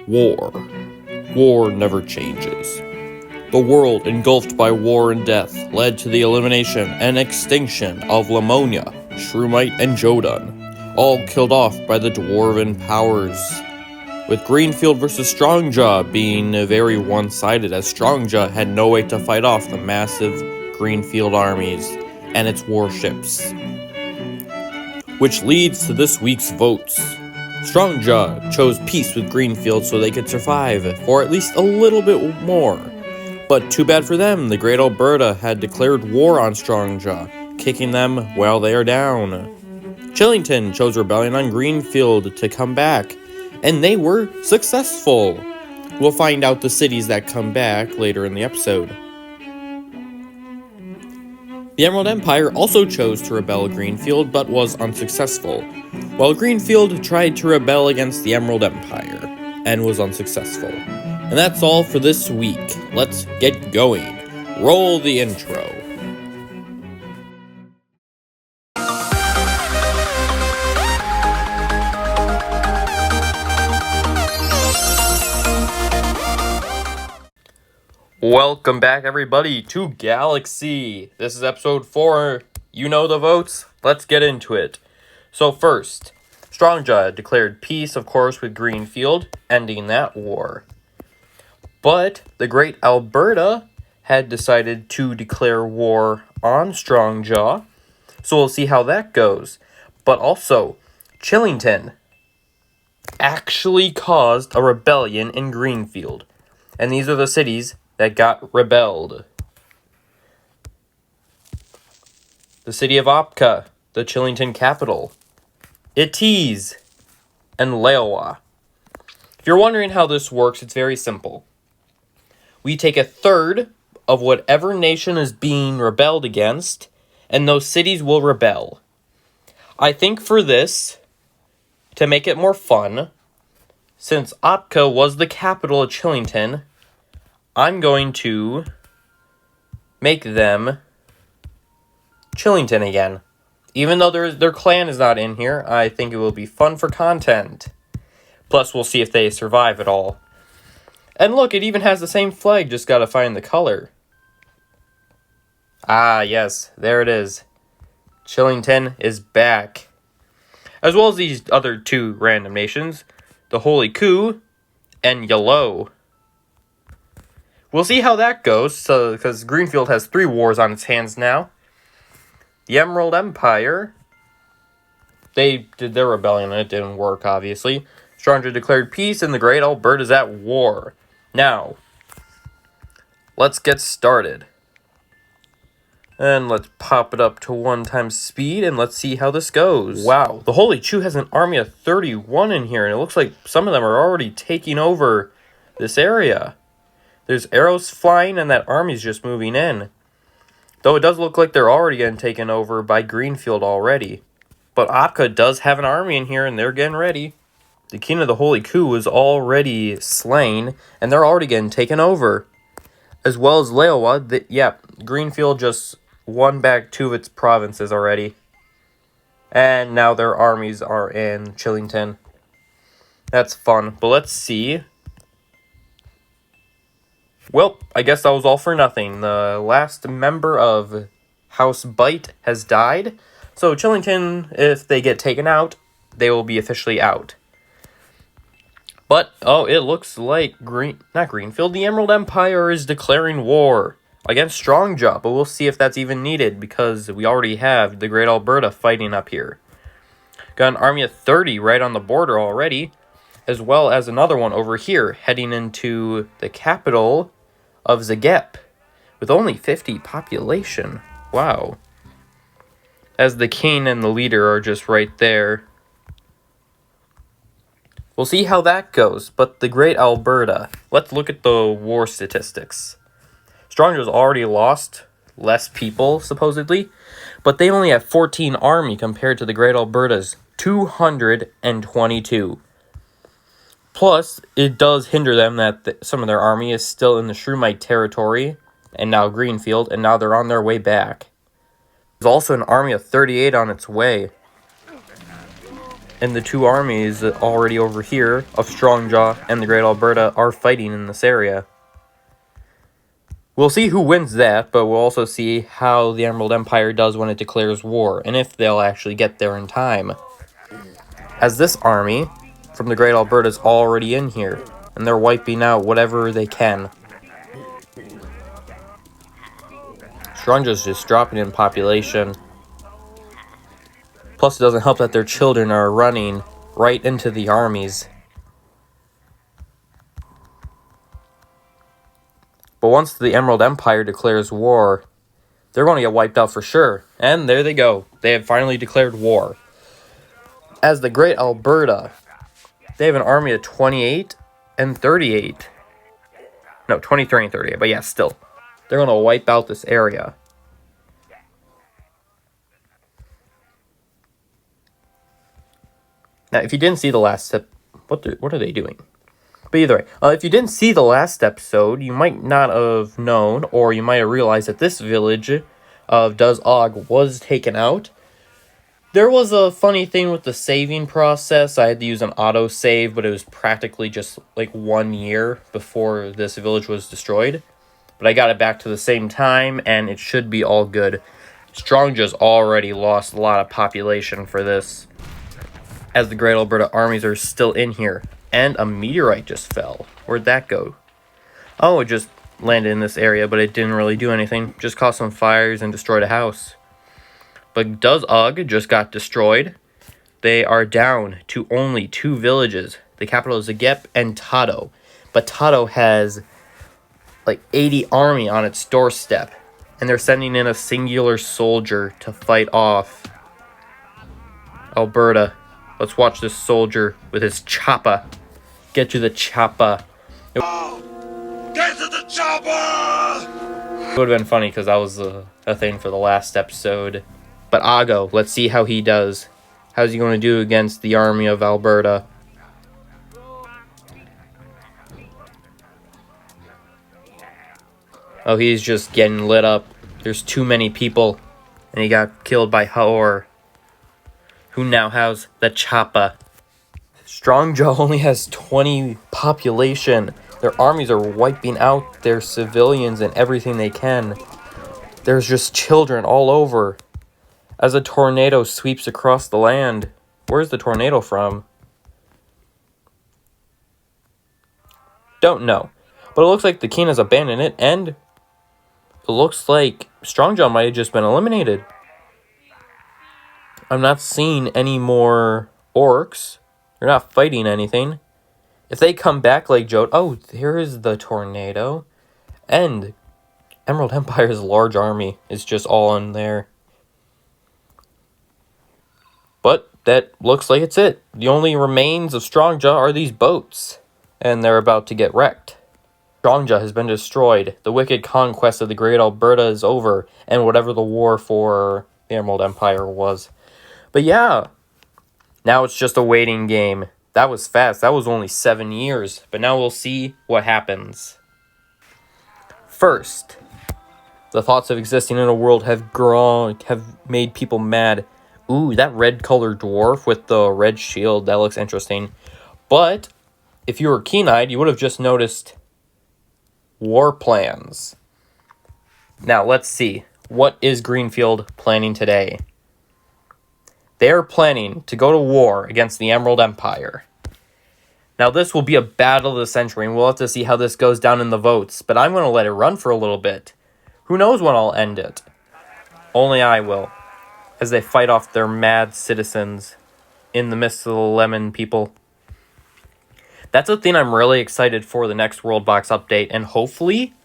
War. War never changes. The world engulfed by war and death led to the elimination and extinction of Lamonia, Shroomite, and Jodun, all killed off by the Dwarven powers. With Greenfield versus Strongjaw being very one-sided, as Strongjaw had no way to fight off the massive Greenfield armies and its warships. Which leads to this week's votes. Strongjaw chose peace with Greenfield so they could survive for at least a little bit more. But too bad for them, the Great Alberta had declared war on Strongjaw, kicking them while they are down. Chillington chose rebellion on Greenfield to come back, and they were successful. We'll find out the cities that come back later in the episode. The Emerald Empire also chose to rebel Greenfield, but was unsuccessful, while Greenfield tried to rebel against the Emerald Empire, and was unsuccessful. And that's all for this week. Let's get going. Roll the intro. Welcome back, everybody, to GAalaxy. This is episode 4. You know the votes. Let's get into it. So first, Strongjaw declared peace, of course, with Greenfield, ending that war. But the Great Alberta had decided to declare war on Strongjaw, so we'll see how that goes. But also, Chillington actually caused a rebellion in Greenfield, and these are the cities that got rebelled. The city of Opka, the Chillington capital, Ites, and Leowa. If you're wondering how this works, it's very simple. We take a third of whatever nation is being rebelled against, and those cities will rebel. I think for this, to make it more fun, since Opka was the capital of Chillington, I'm going to make them Chillington again. Even though their clan is not in here, I think it will be fun for content. Plus, we'll see if they survive at all. And look, it even has the same flag, just gotta find the color. Ah, yes, there it is. Chillington is back. As well as these other two random nations, the Holy Coup and Yellow. We'll see how that goes, because Greenfield has 3 wars on its hands now. The Emerald Empire, they did their rebellion and it didn't work, obviously. Strongjaw declared peace and the Great Alberta's at war. Now, let's get started. And let's pop it up to 1x speed and let's see how this goes. Wow, the Holy Chew has an army of 31 in here, and it looks like some of them are already taking over this area. There's arrows flying and that army's just moving in. Though it does look like they're already getting taken over by Greenfield already. But Opka does have an army in here and they're getting ready. The king of the Holy Coup is already slain and they're already getting taken over. As well as Leowa, Greenfield just won back 2 of its provinces already. And now their armies are in Chillington. That's fun, but let's see. Well, I guess that was all for nothing. The last member of House Bite has died. So Chillington, if they get taken out, they will be officially out. But, it looks like not Greenfield, the Emerald Empire is declaring war against Strongjaw. But we'll see if that's even needed, because we already have the Great Alberta fighting up here. Got an army of 30 right on the border already, as well as another one over here, heading into the capital of Zagep, with only 50 population. Wow. As the king and the leader are just right there. We'll see how that goes, but the Great Alberta, let's look at the war statistics. Strongjaw's already lost less people, supposedly, but they only have 14 army compared to the Great Alberta's 222. Plus, it does hinder them that some of their army is still in the Shroomite territory, and now Greenfield, and now they're on their way back. There's also an army of 38 on its way. And the two armies already over here of Strongjaw and the Great Alberta are fighting in this area. We'll see who wins that, but we'll also see how the Emerald Empire does when it declares war, and if they'll actually get there in time. As this army from the Great Alberta is already in here, and they're wiping out whatever they can. Strongjaw's just dropping in population. Plus, it doesn't help that their children are running right into the armies. But once the Emerald Empire declares war, they're going to get wiped out for sure. And there they go. They have finally declared war. As the Great Alberta, they have an army of 28 and 38. No, 23 and 38, but yeah, still. They're going to wipe out this area. Now, if you didn't see the last step, what are they doing? But either way, if you didn't see the last episode, you might not have known, or you might have realized that this village of DWarf was taken out. There was a funny thing with the saving process. I had to use an auto-save, but it was practically just like 1 year before this village was destroyed. But I got it back to the same time, and it should be all good. Strongjaw's already lost a lot of population for this, as the Great Alberta armies are still in here. And a meteorite just fell. Where'd that go? Oh, it just landed in this area, but it didn't really do anything. Just caused some fires and destroyed a house. But DWarf just got destroyed. They are down to only 2 villages. The capital is Agep and Tato. But Tato has like 80 army on its doorstep. And they're sending in a singular soldier to fight off Alberta. Let's watch this soldier with his chopper. Get to the chopper. Get to the chopper! It would have been funny because that was a thing for the last episode. But Ago, let's see how he does. How's he going to do against the army of Alberta? Oh, he's just getting lit up. There's too many people. And he got killed by Haor, who now has the chopper. Strongjaw only has 20 population. Their armies are wiping out their civilians and everything they can. There's just children all over. As a tornado sweeps across the land. Where's the tornado from? Don't know. But it looks like the king has abandoned it, and it looks like Strongjaw might have just been eliminated. I'm not seeing any more orcs. They're not fighting anything. If they come back like Joe... Oh, there is the tornado. And Emerald Empire's large army is just all in there. But that looks like it's it. The only remains of Strongjaw are these boats. And they're about to get wrecked. Strongjaw has been destroyed. The wicked conquest of the Great Alberta is over. And whatever the war for the Emerald Empire was. But yeah, now it's just a waiting game. That was fast. That was only 7 years. But now we'll see what happens. First, the thoughts of existing in a world have made people mad. Ooh, that red-colored dwarf with the red shield, that looks interesting. But if you were keen-eyed, you would have just noticed war plans. Now, let's see. What is Greenfield planning today? They're planning to go to war against the Emerald Empire. Now, this will be a battle of the century, and we'll have to see how this goes down in the votes. But I'm going to let it run for a little bit. Who knows when I'll end it? Only I will. As they fight off their mad citizens in the midst of the lemon people. That's a thing I'm really excited for the next WorldBox update. And hopefully,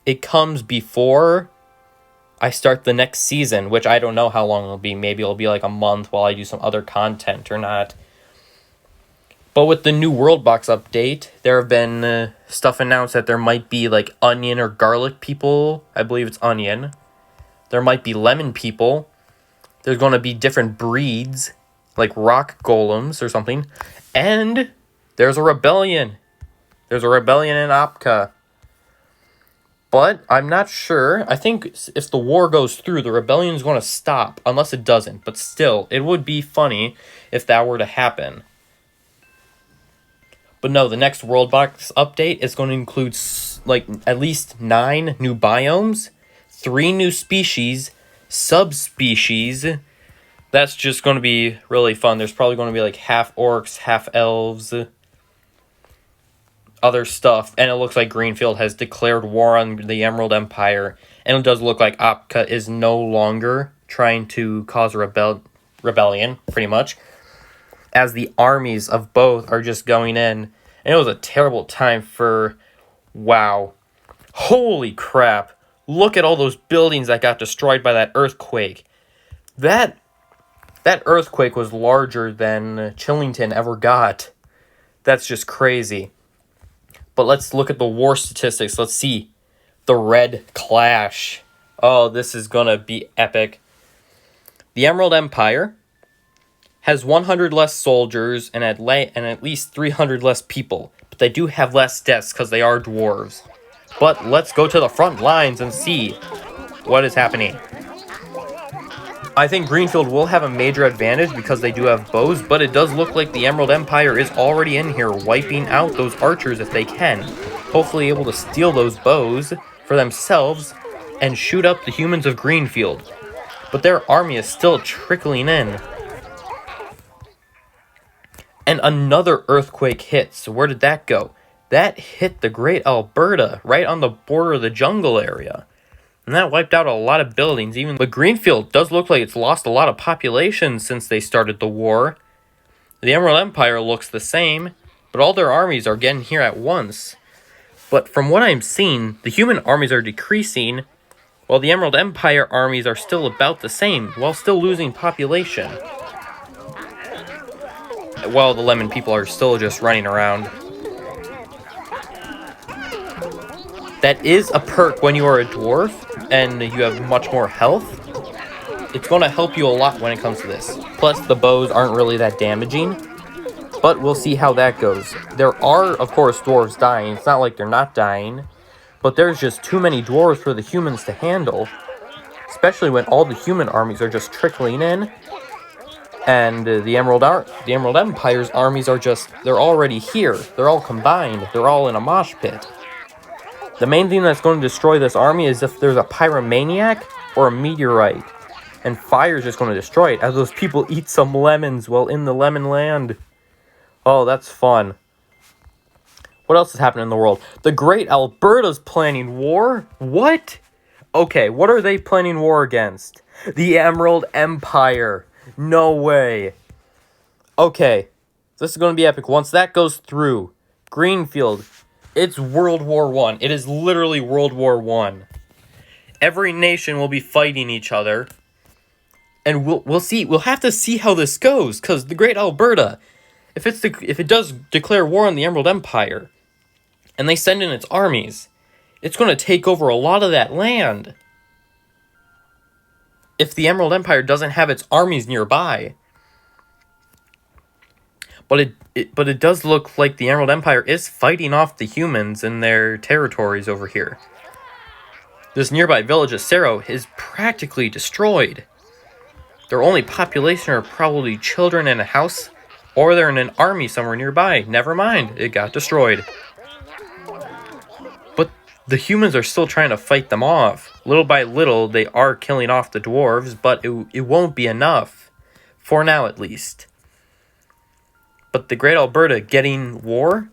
it comes before I start the next season, which I don't know how long it'll be. Maybe it'll be like a month while I do some other content or not. But with the new WorldBox update, there have been stuff announced that there might be like onion or garlic people. I believe it's onion. There might be lemon people. There's going to be different breeds, like rock golems or something. And there's a rebellion. There's a rebellion in Apka. But I'm not sure. I think if the war goes through, the rebellion is going to stop, unless it doesn't. But still, it would be funny if that were to happen. But no, the next WorldBox update is going to include like at least 9 new biomes, 3 new species, subspecies. That's just going to be really fun. There's probably going to be like half orcs, half elves, other stuff. And it looks like Greenfield has declared war on the Emerald Empire. And it does look like Opka is no longer trying to cause a rebellion, pretty much, as the armies of both are just going in. And it was a terrible time for... Wow. Holy crap. Look at all those buildings that got destroyed by that earthquake. That earthquake was larger than Chillington ever got. That's just crazy. But let's look at the war statistics. Let's see. The Red Clash. Oh, this is gonna be epic. The Emerald Empire has 100 less soldiers and at least 300 less people. But they do have less deaths because they are dwarves. But let's go to the front lines and see what is happening. I think Greenfield will have a major advantage because they do have bows, but it does look like the Emerald Empire is already in here wiping out those archers if they can. Hopefully able to steal those bows for themselves and shoot up the humans of Greenfield. But their army is still trickling in. And another earthquake hit. So where did that go? That hit the Great Alberta, right on the border of the jungle area. And that wiped out a lot of buildings. But Greenfield does look like it's lost a lot of population since they started the war. The Emerald Empire looks the same, but all their armies are getting here at once. But from what I'm seeing, the human armies are decreasing, while the Emerald Empire armies are still about the same, while still losing population. While the lemon people are still just running around. That is a perk when you are a dwarf and you have much more health. It's going to help you a lot when it comes to this. Plus, the bows aren't really that damaging. But we'll see how that goes. There are, of course, dwarves dying. It's not like they're not dying. But there's just too many dwarves for the humans to handle. Especially when all the human armies are just trickling in. And the Emerald Empire's armies are just... They're already here. They're all combined. They're all in a mosh pit. The main thing that's going to destroy this army is if there's a pyromaniac or a meteorite. And fire is just going to destroy it as those people eat some lemons while in the lemon land. Oh, that's fun. What else is happening in the world? The Great Alberta's planning war? What? Okay, what are they planning war against? The Emerald Empire. No way. Okay, this is going to be epic. Once that goes through, Greenfield... It's World War I. It is literally World War I. Every nation will be fighting each other. And we'll see. We'll have to see how this goes. Because the Great Alberta, if it does declare war on the Emerald Empire, and they send in its armies, it's going to take over a lot of that land. If the Emerald Empire doesn't have its armies nearby. But it does look like the Emerald Empire is fighting off the humans in their territories over here. This nearby village of Cerro is practically destroyed. Their only population are probably children in a house, or they're in an army somewhere nearby. Never mind, it got destroyed. But the humans are still trying to fight them off. Little by little, they are killing off the dwarves, but it won't be enough. For now, at least. But the Great Alberta getting war?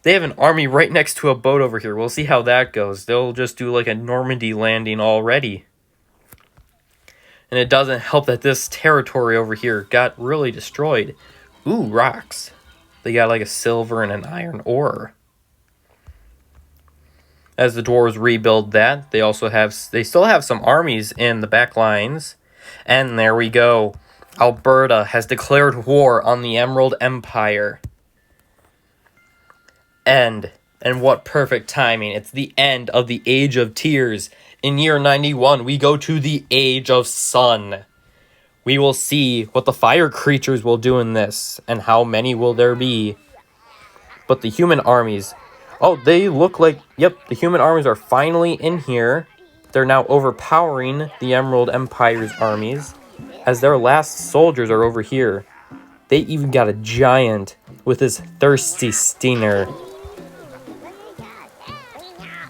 They have an army right next to a boat over here. We'll see how that goes. They'll just do like a Normandy landing already. And it doesn't help that this territory over here got really destroyed. Ooh, rocks. They got like a silver and an iron ore. As the dwarves rebuild that, they still have some armies in the back lines. And there we go. Alberta has declared war on the Emerald Empire. And what perfect timing. It's the end of the Age of Tears. In year 91, we go to the Age of Sun. We will see what the fire creatures will do in this, and how many will there be. But the human armies Oh, they look like... Yep, the human armies are finally in here. They're now overpowering the Emerald Empire's armies, as their last soldiers are over here. They even got a giant with his thirsty stinger,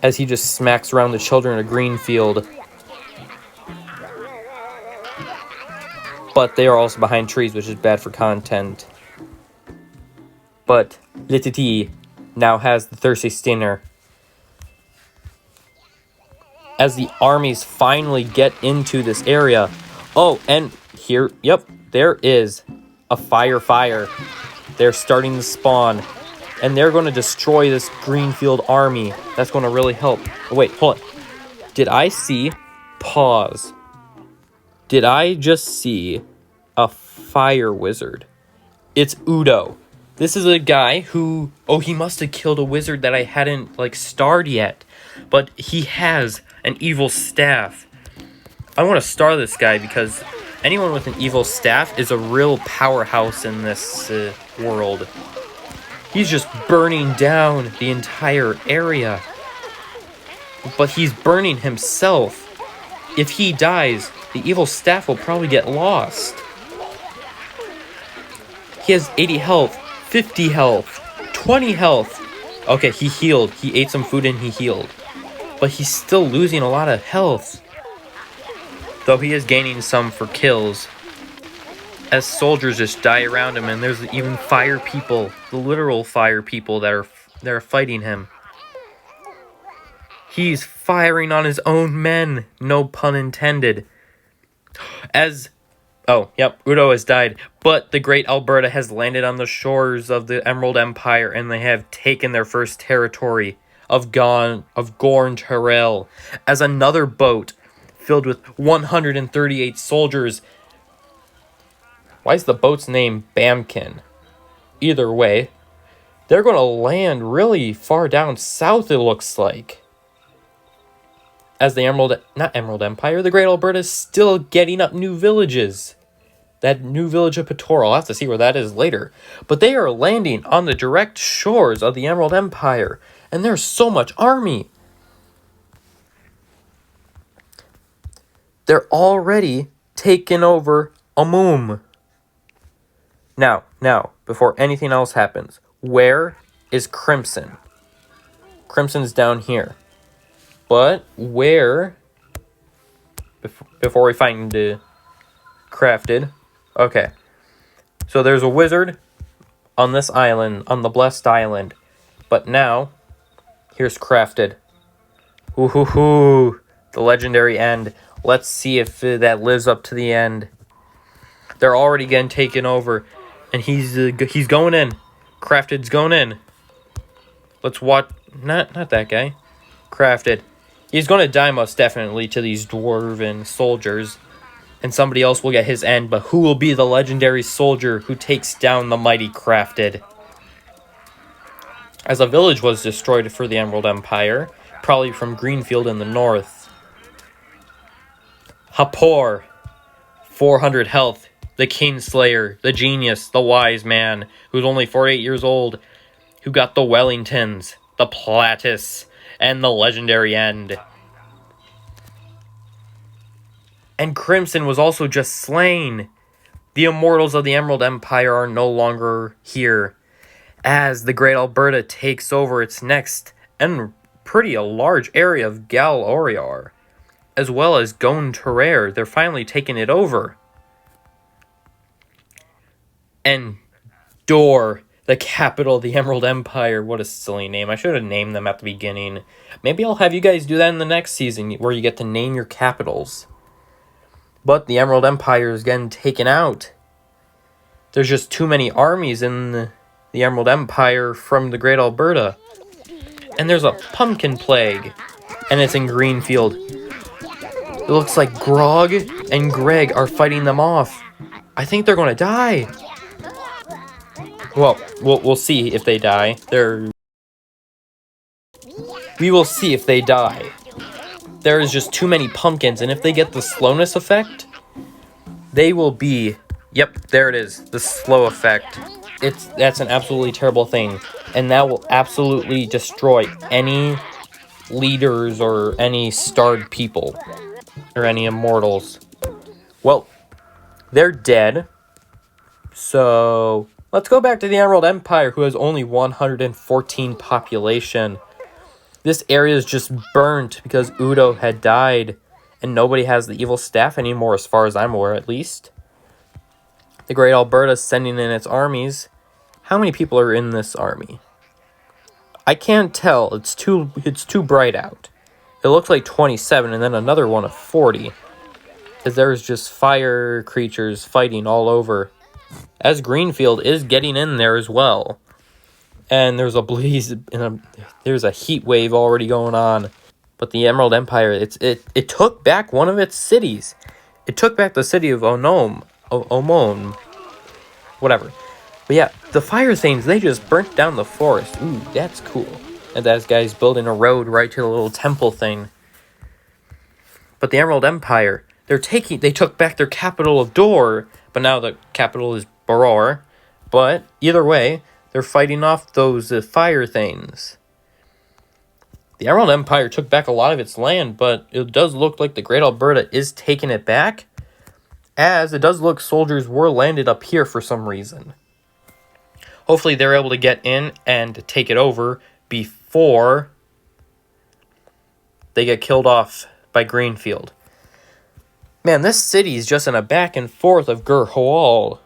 as he just smacks around the children in a green field. But they are also behind trees, which is bad for content. But Little T now has the thirsty stinger. As the armies finally get into this area. Oh, and here, yep, there is a fire. They're starting to spawn. And they're going to destroy this Greenfield army. That's going to really help. Oh, wait, hold on. Did I see... Pause. Did I just see a fire wizard? It's Udo. This is a guy who... Oh, he must have killed a wizard that I hadn't, like, starred yet. But he has an evil staff. I want to star this guy because anyone with an evil staff is a real powerhouse in this world. He's just burning down the entire area. But he's burning himself. If he dies, the evil staff will probably get lost. He has 80 health, 50 health, 20 health. Okay, he healed. He ate some food and he healed. But he's still losing a lot of health. Though he is gaining some for kills. As soldiers just die around him, and there's even fire people, the literal fire people that are fighting him. He's firing on his own men, no pun intended. Udo has died, but the Great Alberta has landed on the shores of the Emerald Empire, and they have taken their first territory of Gorn Terrell, as another boat filled with 138 soldiers. Why is the boat's name Bamkin? Either way, they're going to land really far down south, it looks like. As the the Great Alberta is still getting up new villages. That new village of Pator, I'll have to see where that is later. But they are landing on the direct shores of the Emerald Empire. And there's so much army. They're already taking over Amum. Now, before anything else happens, where is Crimson? Crimson's down here. But where... Before we find Crafted. Okay. So there's a wizard on this island, on the Blessed Island. But now, here's Crafted. Ooh, the legendary end. Let's see if that lives up to the end. They're already getting taken over. And he's going in. Crafted's going in. Let's watch... Not that guy. Crafted. He's going to die most definitely to these dwarven soldiers. And somebody else will get his end. But who will be the legendary soldier who takes down the mighty Crafted? As a village was destroyed for the Emerald Empire. Probably from Greenfield in the north. Hapor. 400 health. The Kingslayer, the genius, the wise man, who's only 48 years old, who got the Wellingtons, the Platis, and the legendary end. And Crimson was also just slain. The immortals of the Emerald Empire are no longer here, as the Great Alberta takes over its next and pretty a large area of GAalaxy, as well as Gon Terrer. They're finally taking it over. And Dor, the capital of the Emerald Empire. What a silly name. I should have named them at the beginning. Maybe I'll have you guys do that in the next season, where you get to name your capitals. But the Emerald Empire is getting taken out. There's just too many armies in the Emerald Empire from the Great Alberta. And there's a pumpkin plague. And it's in Greenfield. It looks like Grog and Greg are fighting them off. I think they're going to die. Well, we'll see if they die. We will see if they die. There is just too many pumpkins, and if they get the slowness effect, they will be Yep, there it is. The slow effect. That's an absolutely terrible thing. And that will absolutely destroy any leaders or any starred people. Or any immortals. Well, they're dead. So, let's go back to the Emerald Empire, who has only 114 population. This area is just burnt because Udo had died. And nobody has the evil staff anymore, as far as I'm aware, at least. The Great Alberta's sending in its armies. How many people are in this army? I can't tell. It's too bright out. It looks like 27 and then another one of 40. Because there's just fire creatures fighting all over. As Greenfield is getting in there as well. And there's a blaze, there's a heat wave already going on. But the Emerald Empire, it took back one of its cities. It took back the city of Omon. Whatever. But yeah, the fire things, they just burnt down the forest. Ooh, that's cool. And that guy's building a road right to the little temple thing. But the Emerald Empire, they took back their capital of Dor, but now the capital is Baror. But either way, they're fighting off those fire things. The Emerald Empire took back a lot of its land, but it does look like the Great Alberta is taking it back, as it does look soldiers were landed up here for some reason. Hopefully they're able to get in and take it over before they get killed off by Greenfield. Man, this city is just in a back and forth of Gurhoal.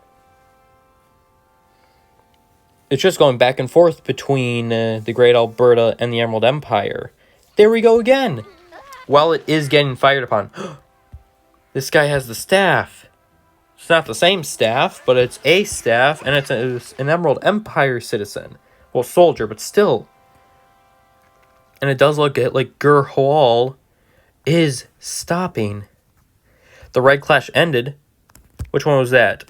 It's just going back and forth between the Great Alberta and the Emerald Empire. There we go again. While it is getting fired upon. This guy has the staff. It's not the same staff, but it's a staff, and it's an Emerald Empire citizen. Well, soldier, but still. And it does look like Gurhoal is stopping. The Red Clash ended. Which one was that?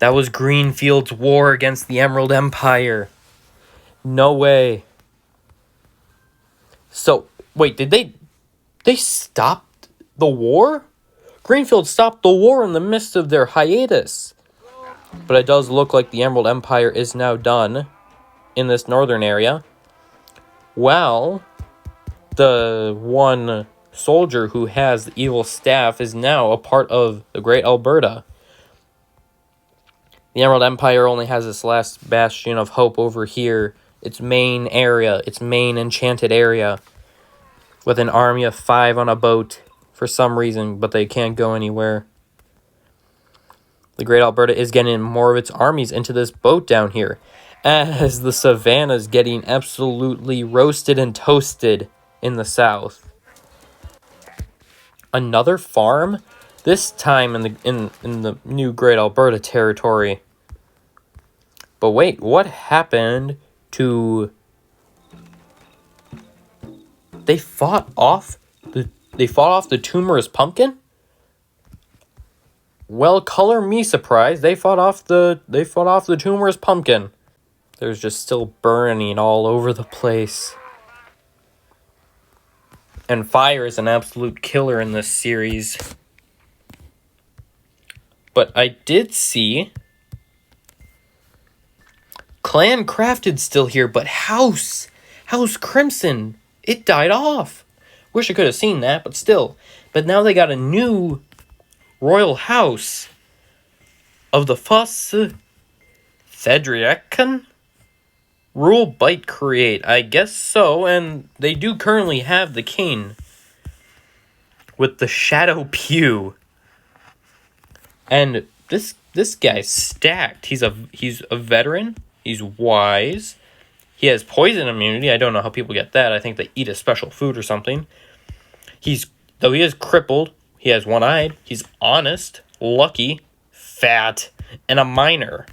That was Greenfield's war against the Emerald Empire. No way. So, wait, did they stop the war? Greenfield stopped the war in the midst of their hiatus. But it does look like the Emerald Empire is now done in this northern area. Well, the one soldier who has the evil staff is now a part of the Great Alberta. The Emerald Empire only has its last bastion of hope over here. Its main area, its main enchanted area. With an army of 5 on a boat for some reason, but they can't go anywhere. The Great Alberta is getting more of its armies into this boat down here. As the savannah is getting absolutely roasted and toasted in the south. Another farm? This time in the new Great Alberta territory. But wait, what happened to... They fought off the tumorous pumpkin? Well, color me surprised. They fought off the tumorous pumpkin. There's just still burning all over the place. And fire is an absolute killer in this series. But I did see Clan Crafted still here, but House Crimson, it died off. Wish I could have seen that, but still. But now they got a new royal house of the Fuss Thedriacan? Rule, bite, create. I guess so, and they do currently have the king with the Shadow Pew. And this guy's stacked. He's a veteran. He's wise. He has poison immunity. I don't know how people get that. I think they eat a special food or something. Though he is crippled, he has one-eyed. He's honest, lucky, fat, and a miner.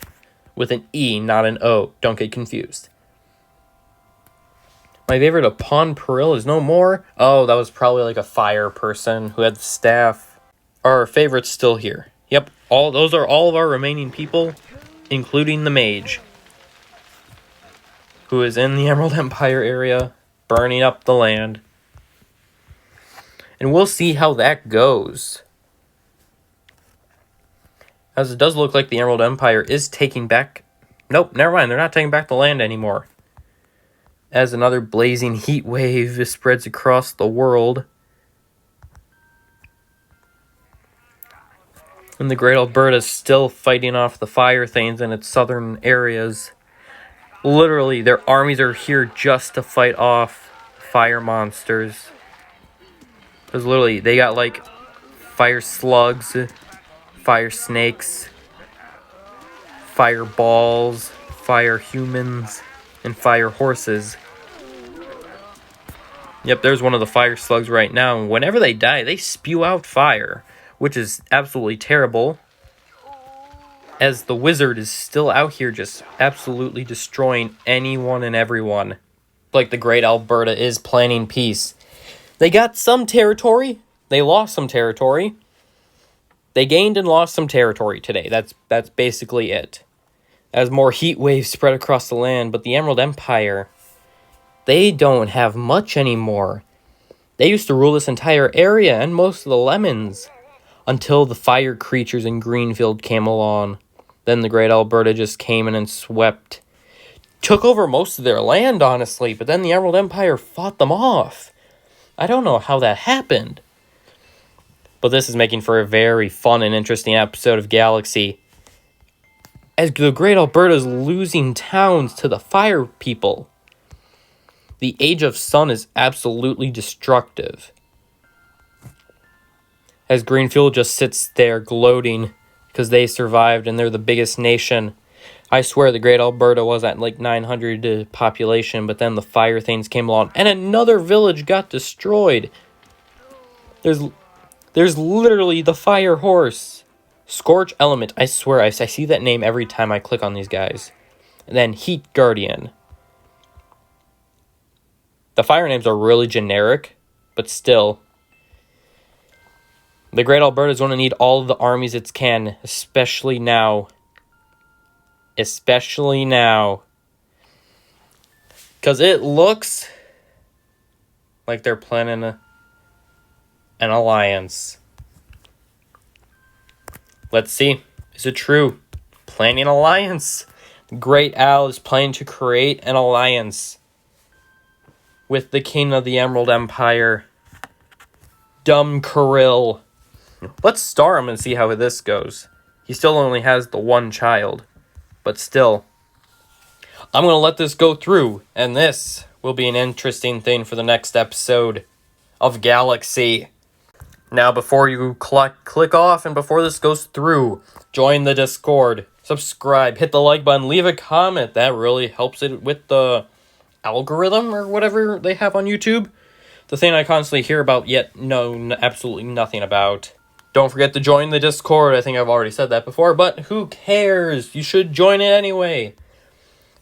With an E, not an O. Don't get confused. My favorite upon peril is no more. Oh, that was probably like a fire person who had the staff. Our favorite's still here. Yep, those are all of our remaining people, including the mage, who is in the Emerald Empire area, burning up the land. And we'll see how that goes. As it does look like the Emerald Empire is taking back... Nope, never mind. They're not taking back the land anymore. As another blazing heat wave spreads across the world. And the Great Alberta is still fighting off the fire things in its southern areas. Literally, their armies are here just to fight off fire monsters. Because literally, they got like fire slugs, fire snakes, fireballs, fire humans, and fire horses. Yep, there's one of the fire slugs right now. And whenever they die, they spew out fire, which is absolutely terrible. As the wizard is still out here just absolutely destroying anyone and everyone. Like the Great Alberta is planning peace. They got some territory. They lost some territory. They gained and lost some territory today. That's basically it. As more heat waves spread across the land, but the Emerald Empire, they don't have much anymore. They used to rule this entire area and most of the lemons until the fire creatures in Greenfield came along. Then the Great Alberta just came in and swept. Took over most of their land, honestly, but then the Emerald Empire fought them off. I don't know how that happened. But this is making for a very fun and interesting episode of GAalaxy. As the Great Alberta is losing towns to the fire people. The Age of Sun is absolutely destructive. As Greenfield just sits there gloating because they survived and they're the biggest nation. I swear the Great Alberta was at like 900 population, but then the fire things came along and another village got destroyed. There's literally the fire horse. Scorch Element, I swear, I see that name every time I click on these guys. And then Heat Guardian. The fire names are really generic, but still. The Great Alberta is going to need all of the armies it can, especially now. Especially now. Because it looks like they're planning an alliance. Let's see. Is it true? Planning an alliance. Great Al is planning to create an alliance with the king of the Emerald Empire, Dumb Kirill. Let's star him and see how this goes. He still only has the one child, but still. I'm going to let this go through, and this will be an interesting thing for the next episode of GAalaxy. Now, before you click off and before this goes through, join the Discord, subscribe, hit the like button, leave a comment. That really helps it with the algorithm or whatever they have on YouTube. The thing I constantly hear about yet know absolutely nothing about. Don't forget to join the Discord. I think I've already said that before, but who cares? You should join it anyway.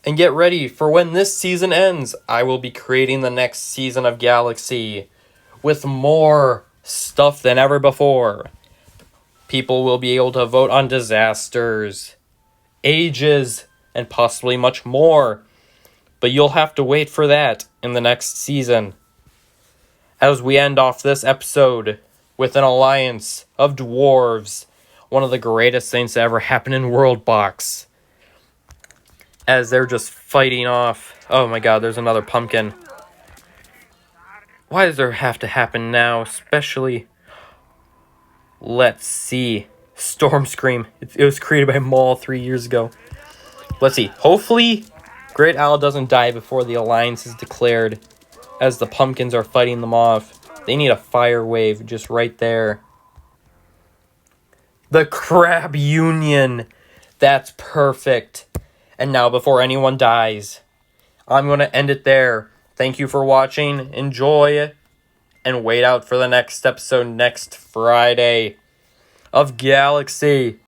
And get ready for when this season ends. I will be creating the next season of GAalaxy with more stuff than ever before. People will be able to vote on disasters, ages, and possibly much more. But you'll have to wait for that in the next season. As we end off this episode with an alliance of dwarves, one of the greatest things to ever happen in WorldBox. As they're just fighting off. Oh my god, there's another pumpkin. Why does there have to happen now? Especially, let's see. Storm Scream. It was created by Maul 3 years ago. Let's see. Hopefully, Great Owl doesn't die before the alliance is declared. As the pumpkins are fighting them off. They need a fire wave just right there. The Crab Union. That's perfect. And now, before anyone dies, I'm going to end it there. Thank you for watching. Enjoy. And wait out for the next episode next Friday of GAalaxy.